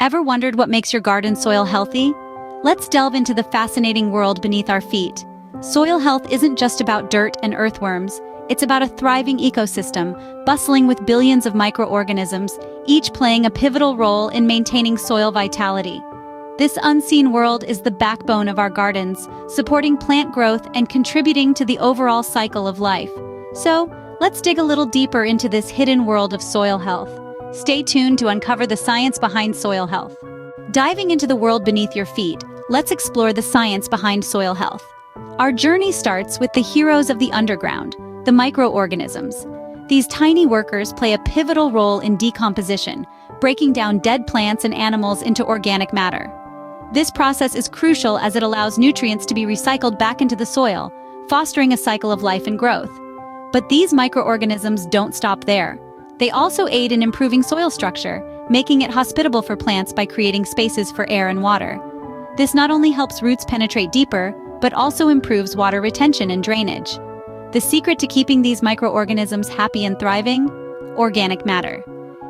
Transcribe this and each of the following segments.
Ever wondered what makes your garden soil healthy? Let's delve into the fascinating world beneath our feet. Soil health isn't just about dirt and earthworms, it's about a thriving ecosystem, bustling with billions of microorganisms, each playing a pivotal role in maintaining soil vitality. This unseen world is the backbone of our gardens, supporting plant growth and contributing to the overall cycle of life. So, let's dig a little deeper into this hidden world of soil health. Stay tuned to uncover the science behind soil health. Diving into the world beneath your feet, let's explore the science behind soil health. Our journey starts with the heroes of the underground, the microorganisms. These tiny workers play a pivotal role in decomposition, breaking down dead plants and animals into organic matter. This process is crucial as it allows nutrients to be recycled back into the soil, fostering a cycle of life and growth. But these microorganisms don't stop there. They also aid in improving soil structure, making it hospitable for plants by creating spaces for air and water. This not only helps roots penetrate deeper, but also improves water retention and drainage. The secret to keeping these microorganisms happy and thriving? Organic matter.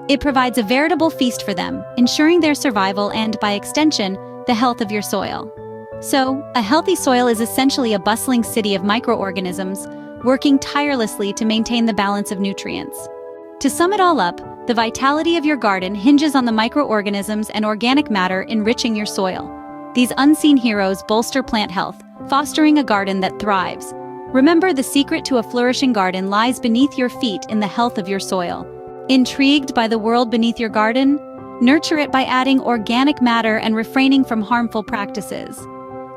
It provides a veritable feast for them, ensuring their survival and, by extension, the health of your soil. So, a healthy soil is essentially a bustling city of microorganisms, working tirelessly to maintain the balance of nutrients. To sum it all up, the vitality of your garden hinges on the microorganisms and organic matter enriching your soil. These unseen heroes bolster plant health, fostering a garden that thrives. Remember, the secret to a flourishing garden lies beneath your feet in the health of your soil. Intrigued by the world beneath your garden? Nurture it by adding organic matter and refraining from harmful practices.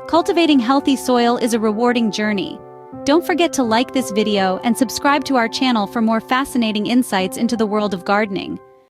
Cultivating healthy soil is a rewarding journey. Don't forget to like this video and subscribe to our channel for more fascinating insights into the world of gardening.